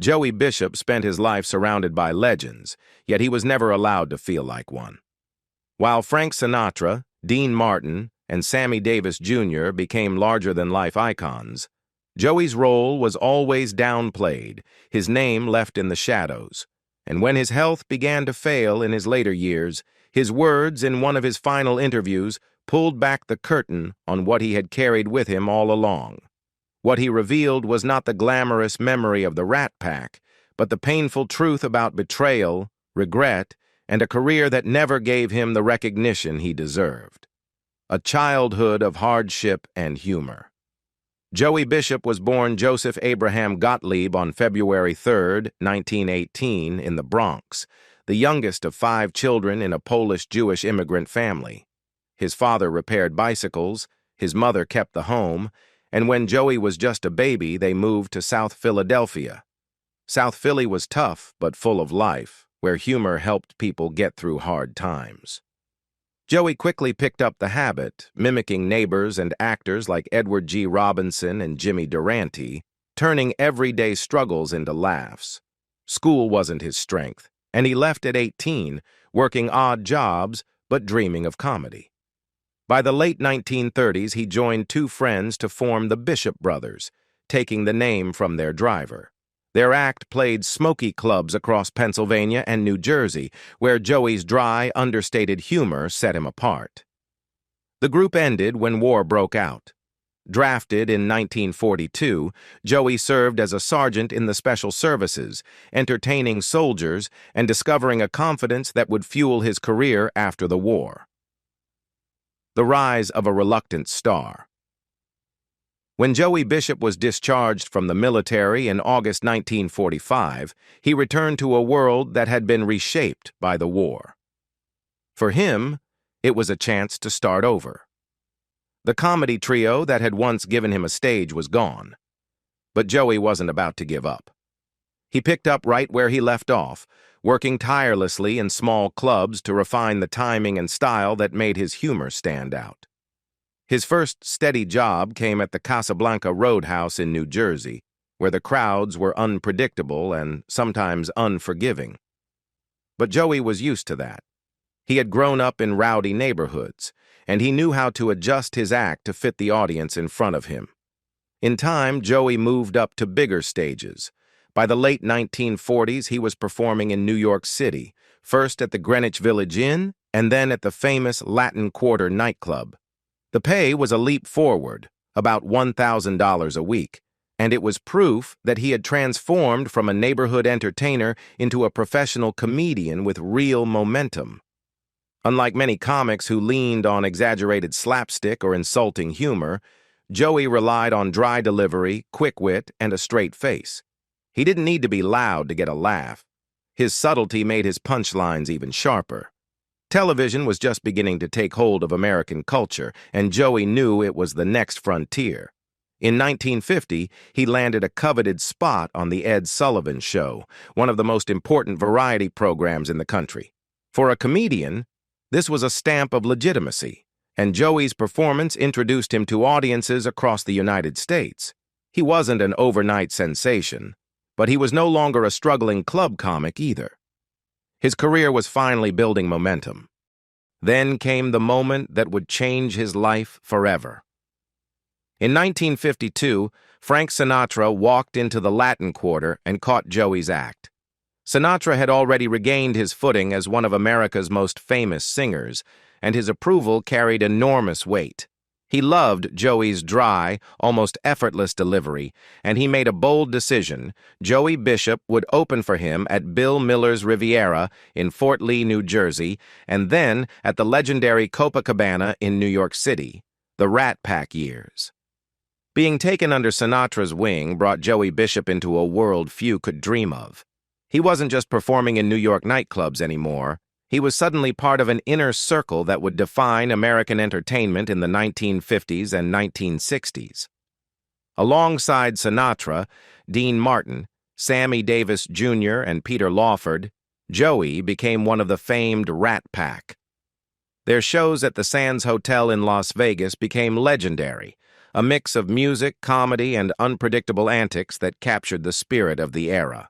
Joey Bishop spent his life surrounded by legends, yet he was never allowed to feel like one. While Frank Sinatra, Dean Martin, and Sammy Davis Jr. became larger-than-life icons, Joey's role was always downplayed, his name left in the shadows. And when his health began to fail in his later years, his words in one of his final interviews pulled back the curtain on what he had carried with him all along. What he revealed was not the glamorous memory of the Rat Pack, but the painful truth about betrayal, regret, and a career that never gave him the recognition he deserved. A childhood of hardship and humor. Joey Bishop was born Joseph Abraham Gottlieb on February 3, 1918, in the Bronx, the youngest of 5 children in a Polish-Jewish immigrant family. His father repaired bicycles, his mother kept the home, and when Joey was just a baby, they moved to South Philadelphia. South Philly was tough but full of life, where humor helped people get through hard times. Joey quickly picked up the habit, mimicking neighbors and actors like Edward G. Robinson and Jimmy Durante, turning everyday struggles into laughs. School wasn't his strength, and he left at 18, working odd jobs but dreaming of comedy. By the late 1930s, he joined 2 friends to form the Bishop Brothers, taking the name from their driver. Their act played smoky clubs across Pennsylvania and New Jersey, where Joey's dry, understated humor set him apart. The group ended when war broke out. Drafted in 1942, Joey served as a sergeant in the Special Services, entertaining soldiers and discovering a confidence that would fuel his career after the war. The rise of a reluctant star. When Joey Bishop was discharged from the military in August 1945, he returned to a world that had been reshaped by the war. For him, it was a chance to start over. The comedy trio that had once given him a stage was gone. But Joey wasn't about to give up. He picked up right where he left off, working tirelessly in small clubs to refine the timing and style that made his humor stand out. His first steady job came at the Casablanca Roadhouse in New Jersey, where the crowds were unpredictable and sometimes unforgiving. But Joey was used to that. He had grown up in rowdy neighborhoods, and he knew how to adjust his act to fit the audience in front of him. In time, Joey moved up to bigger stages. By the late 1940s, he was performing in New York City, first at the Greenwich Village Inn and then at the famous Latin Quarter nightclub. The pay was a leap forward, about $1,000 a week, and it was proof that he had transformed from a neighborhood entertainer into a professional comedian with real momentum. Unlike many comics who leaned on exaggerated slapstick or insulting humor, Joey relied on dry delivery, quick wit, and a straight face. He didn't need to be loud to get a laugh. His subtlety made his punchlines even sharper. Television was just beginning to take hold of American culture, and Joey knew it was the next frontier. In 1950, he landed a coveted spot on The Ed Sullivan Show, one of the most important variety programs in the country. For a comedian, this was a stamp of legitimacy, and Joey's performance introduced him to audiences across the United States. He wasn't an overnight sensation, but he was no longer a struggling club comic either. His career was finally building momentum. Then came the moment that would change his life forever. In 1952, Frank Sinatra walked into the Latin Quarter and caught Joey's act. Sinatra had already regained his footing as one of America's most famous singers, and his approval carried enormous weight. He loved Joey's dry, almost effortless delivery, and he made a bold decision. Joey Bishop would open for him at Bill Miller's Riviera in Fort Lee, New Jersey, and then at the legendary Copacabana in New York City, the Rat Pack years. Being taken under Sinatra's wing brought Joey Bishop into a world few could dream of. He wasn't just performing in New York nightclubs anymore. He was suddenly part of an inner circle that would define American entertainment in the 1950s and 1960s. Alongside Sinatra, Dean Martin, Sammy Davis Jr., and Peter Lawford, Joey became one of the famed Rat Pack. Their shows at the Sands Hotel in Las Vegas became legendary, a mix of music, comedy, and unpredictable antics that captured the spirit of the era.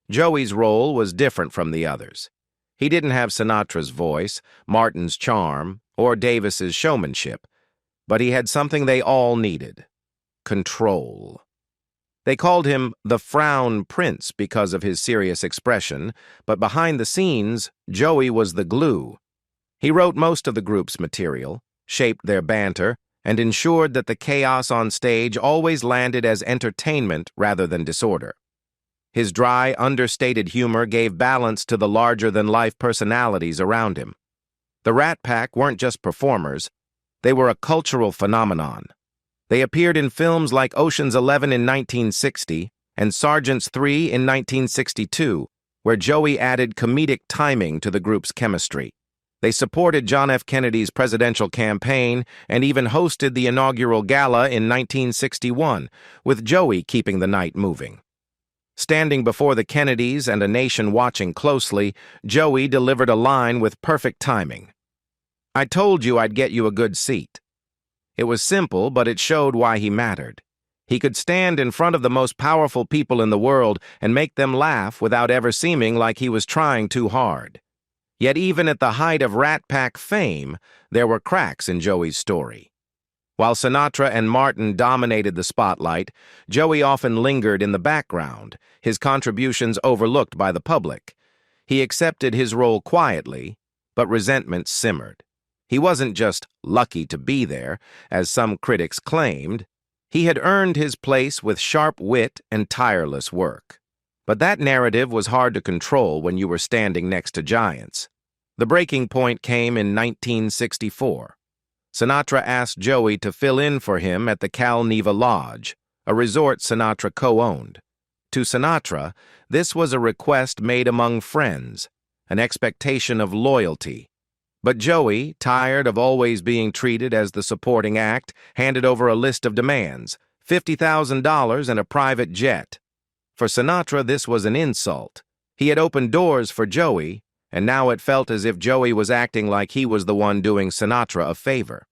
Joey's role was different from the others. He didn't have Sinatra's voice, Martin's charm, or Davis's showmanship, but he had something they all needed: control. They called him the Frown Prince because of his serious expression, but behind the scenes, Joey was the glue. He wrote most of the group's material, shaped their banter, and ensured that the chaos on stage always landed as entertainment rather than disorder. His dry, understated humor gave balance to the larger-than-life personalities around him. The Rat Pack weren't just performers, they were a cultural phenomenon. They appeared in films like Ocean's 11 in 1960 and Sergeant's 3 in 1962, where Joey added comedic timing to the group's chemistry. They supported John F. Kennedy's presidential campaign and even hosted the inaugural gala in 1961, with Joey keeping the night moving. Standing before the Kennedys and a nation watching closely, Joey delivered a line with perfect timing. "I told you I'd get you a good seat." It was simple, but it showed why he mattered. He could stand in front of the most powerful people in the world and make them laugh without ever seeming like he was trying too hard. Yet even at the height of Rat Pack fame, there were cracks in Joey's story. While Sinatra and Martin dominated the spotlight, Joey often lingered in the background, his contributions overlooked by the public. He accepted his role quietly, but resentment simmered. He wasn't just lucky to be there, as some critics claimed. He had earned his place with sharp wit and tireless work. But that narrative was hard to control when you were standing next to giants. The breaking point came in 1964. Sinatra asked Joey to fill in for him at the Cal Neva Lodge, a resort Sinatra co-owned. To Sinatra, this was a request made among friends, an expectation of loyalty. But Joey, tired of always being treated as the supporting act, handed over a list of demands: $50,000 and a private jet. For Sinatra, this was an insult. He had opened doors for Joey, and now it felt as if Joey was acting like he was the one doing Sinatra a favor.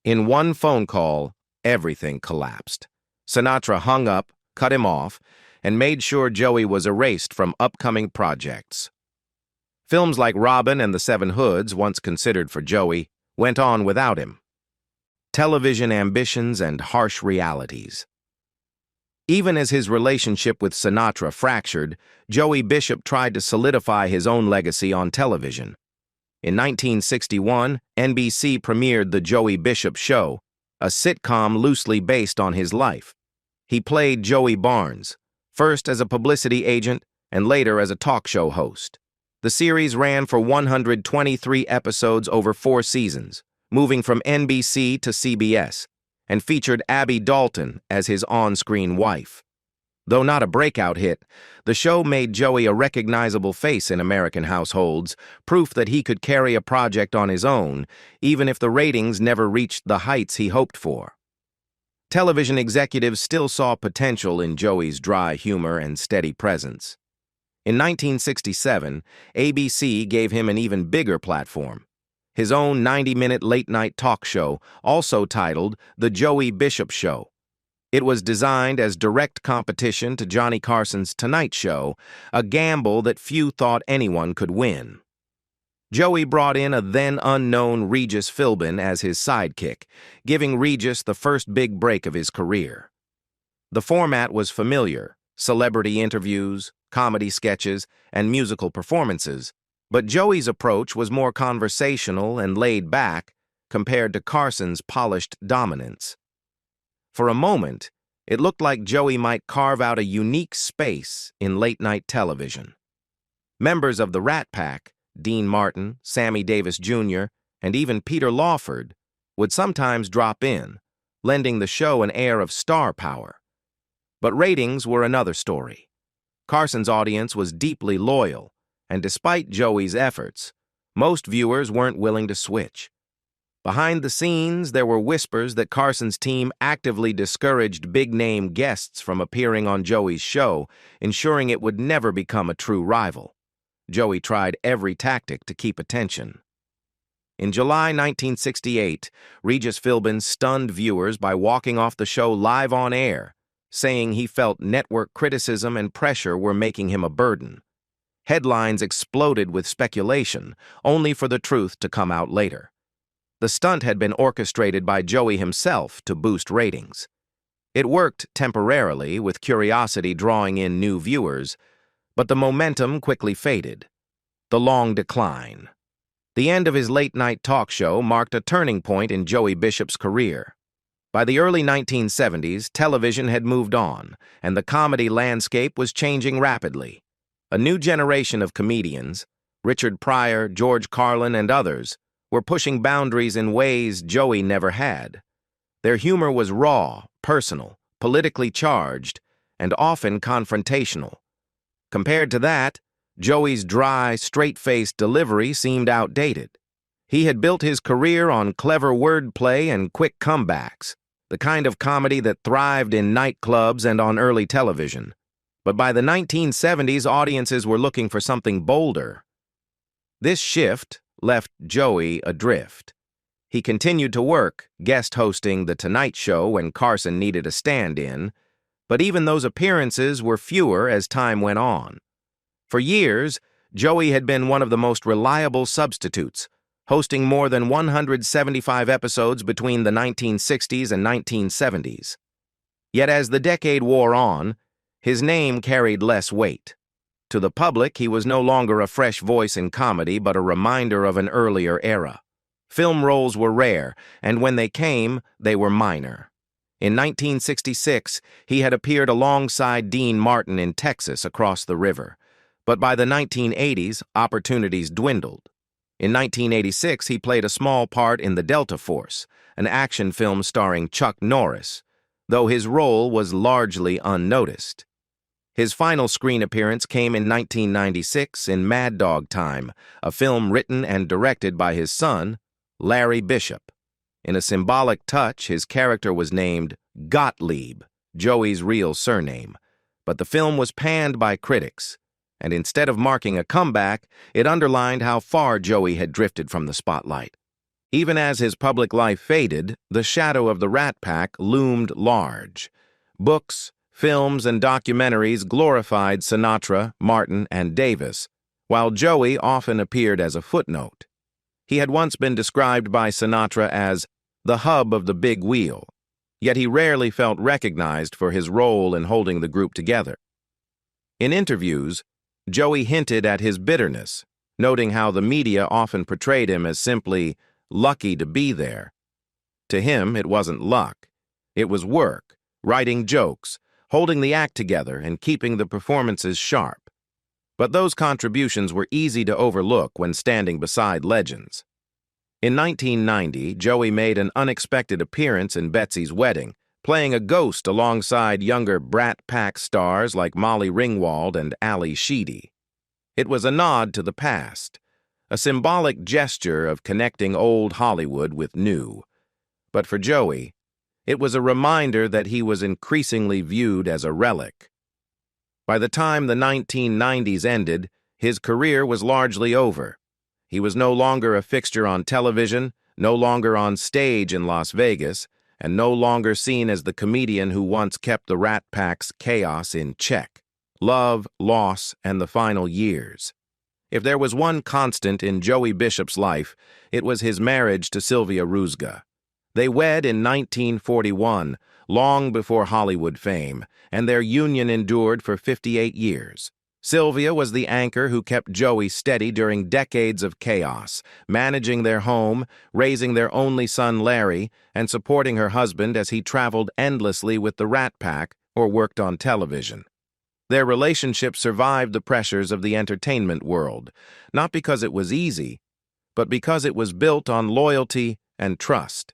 In one phone call, everything collapsed. Sinatra hung up, cut him off, and made sure Joey was erased from upcoming projects. Films like Robin and the Seven Hoods, once considered for Joey, went on without him. Television ambitions and harsh realities. Even as his relationship with Sinatra fractured, Joey Bishop tried to solidify his own legacy on television. In 1961, NBC premiered The Joey Bishop Show, a sitcom loosely based on his life. He played Joey Barnes, first as a publicity agent and later as a talk show host. The series ran for 123 episodes over 4 seasons, moving from NBC to CBS, and featured Abby Dalton as his on-screen wife. Though not a breakout hit, the show made Joey a recognizable face in American households, proof that he could carry a project on his own, even if the ratings never reached the heights he hoped for. Television executives still saw potential in Joey's dry humor and steady presence. In 1967, ABC gave him an even bigger platform: his own 90-minute late-night talk show, also titled The Joey Bishop Show. It was designed as direct competition to Johnny Carson's Tonight Show, a gamble that few thought anyone could win. Joey brought in a then-unknown Regis Philbin as his sidekick, giving Regis the first big break of his career. The format was familiar: celebrity interviews, comedy sketches, and musical performances, but Joey's approach was more conversational and laid back compared to Carson's polished dominance. For a moment, it looked like Joey might carve out a unique space in late-night television. Members of the Rat Pack, Dean Martin, Sammy Davis Jr., and even Peter Lawford, would sometimes drop in, lending the show an air of star power. But ratings were another story. Carson's audience was deeply loyal, and despite Joey's efforts, most viewers weren't willing to switch. Behind the scenes, there were whispers that Carson's team actively discouraged big-name guests from appearing on Joey's show, ensuring it would never become a true rival. Joey tried every tactic to keep attention. In July 1968, Regis Philbin stunned viewers by walking off the show live on air, saying he felt network criticism and pressure were making him a burden. Headlines exploded with speculation, only for the truth to come out later. The stunt had been orchestrated by Joey himself to boost ratings. It worked temporarily, with curiosity drawing in new viewers, but the momentum quickly faded. The long decline. The end of his late-night talk show marked a turning point in Joey Bishop's career. By the early 1970s, television had moved on, and the comedy landscape was changing rapidly. A new generation of comedians, Richard Pryor, George Carlin, and others, were pushing boundaries in ways Joey never had. Their humor was raw, personal, politically charged, and often confrontational. Compared to that, Joey's dry, straight-faced delivery seemed outdated. He had built his career on clever wordplay and quick comebacks, the kind of comedy that thrived in nightclubs and on early television. But by the 1970s, audiences were looking for something bolder. This shift left Joey adrift. He continued to work, guest hosting The Tonight Show when Carson needed a stand-in, but even those appearances were fewer as time went on. For years, Joey had been one of the most reliable substitutes, hosting more than 175 episodes between the 1960s and 1970s. Yet as the decade wore on, his name carried less weight. To the public, he was no longer a fresh voice in comedy, but a reminder of an earlier era. Film roles were rare, and when they came, they were minor. In 1966, he had appeared alongside Dean Martin in Texas across the river. But by the 1980s, opportunities dwindled. In 1986, he played a small part in The Delta Force, an action film starring Chuck Norris, though his role was largely unnoticed. His final screen appearance came in 1996 in Mad Dog Time, a film written and directed by his son, Larry Bishop. In a symbolic touch, his character was named Gottlieb, Joey's real surname, but the film was panned by critics, and instead of marking a comeback, it underlined how far Joey had drifted from the spotlight. Even as his public life faded, the shadow of the Rat Pack loomed large. Books, films, and documentaries glorified Sinatra, Martin, and Davis, while Joey often appeared as a footnote. He had once been described by Sinatra as the hub of the big wheel, yet he rarely felt recognized for his role in holding the group together. In interviews, Joey hinted at his bitterness, noting how the media often portrayed him as simply lucky to be there. To him, it wasn't luck. It was work, writing jokes, holding the act together, and keeping the performances sharp. But those contributions were easy to overlook when standing beside legends. In 1990, Joey made an unexpected appearance in Betsy's Wedding, playing a ghost alongside younger Brat Pack stars like Molly Ringwald and Ali Sheedy. It was a nod to the past, a symbolic gesture of connecting old Hollywood with new. But for Joey, it was a reminder that he was increasingly viewed as a relic. By the time the 1990s ended, his career was largely over. He was no longer a fixture on television, no longer on stage in Las Vegas, and no longer seen as the comedian who once kept the Rat Pack's chaos in check. Love, loss, and the final years. If there was one constant in Joey Bishop's life, it was his marriage to Sylvia Rusga. They wed in 1941, long before Hollywood fame, and their union endured for 58 years. Sylvia was the anchor who kept Joey steady during decades of chaos, managing their home, raising their only son Larry, and supporting her husband as he traveled endlessly with the Rat Pack or worked on television. Their relationship survived the pressures of the entertainment world, not because it was easy, but because it was built on loyalty and trust.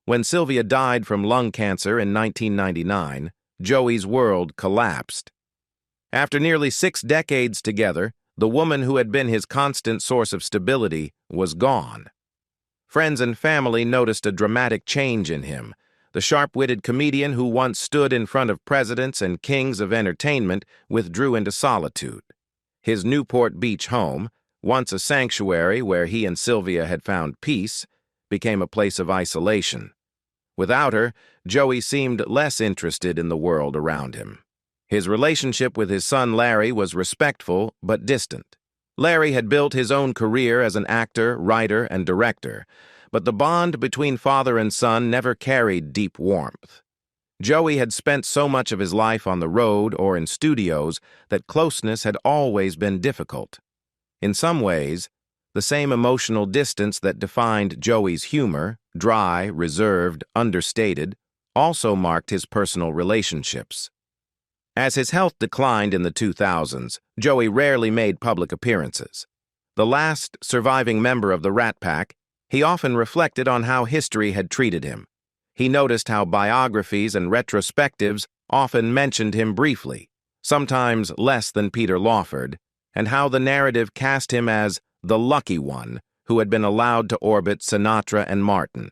When Sylvia died from lung cancer in 1999, Joey's world collapsed. After nearly 6 decades together, the woman who had been his constant source of stability was gone. Friends and family noticed a dramatic change in him. The sharp-witted comedian who once stood in front of presidents and kings of entertainment withdrew into solitude. His Newport Beach home, once a sanctuary where he and Sylvia had found peace, became a place of isolation. Without her, Joey seemed less interested in the world around him. His relationship with his son Larry was respectful but distant. Larry had built his own career as an actor, writer, and director, but the bond between father and son never carried deep warmth. Joey had spent so much of his life on the road or in studios that closeness had always been difficult. In some ways, the same emotional distance that defined Joey's humor, dry, reserved, understated, also marked his personal relationships. As his health declined in the 2000s, Joey rarely made public appearances. The last surviving member of the Rat Pack, he often reflected on how history had treated him. He noticed how biographies and retrospectives often mentioned him briefly, sometimes less than Peter Lawford, and how the narrative cast him as the lucky one who had been allowed to orbit Sinatra and Martin.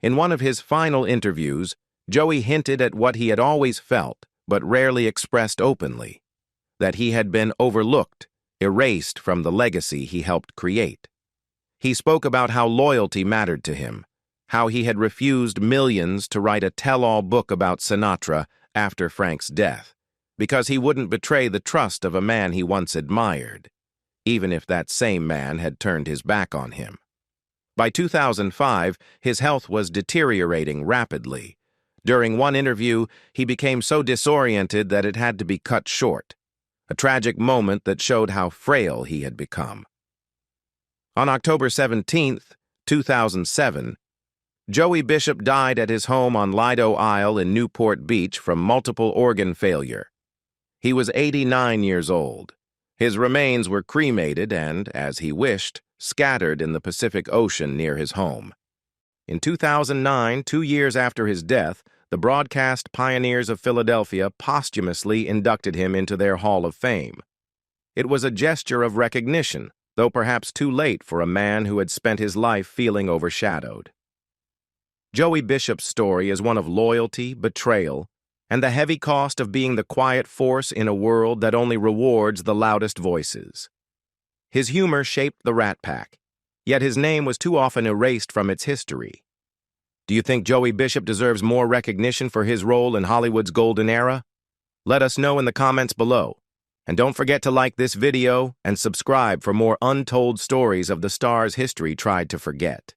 In one of his final interviews, Joey hinted at what he had always felt, but rarely expressed openly, that he had been overlooked, erased from the legacy he helped create. He spoke about how loyalty mattered to him, how he had refused millions to write a tell-all book about Sinatra after Frank's death, because he wouldn't betray the trust of a man he once admired, even if that same man had turned his back on him. By 2005, his health was deteriorating rapidly. During one interview, he became so disoriented that it had to be cut short, a tragic moment that showed how frail he had become. On October 17, 2007, Joey Bishop died at his home on Lido Isle in Newport Beach from multiple organ failure. He was 89 years old. His remains were cremated and, as he wished, scattered in the Pacific Ocean near his home. In 2009, 2 years after his death, the Broadcast Pioneers of Philadelphia posthumously inducted him into their Hall of Fame. It was a gesture of recognition, though perhaps too late for a man who had spent his life feeling overshadowed. Joey Bishop's story is one of loyalty, betrayal, and the heavy cost of being the quiet force in a world that only rewards the loudest voices. His humor shaped the Rat Pack, yet his name was too often erased from its history. Do you think Joey Bishop deserves more recognition for his role in Hollywood's golden era? Let us know in the comments below. And don't forget to like this video and subscribe for more untold stories of the stars history tried to forget.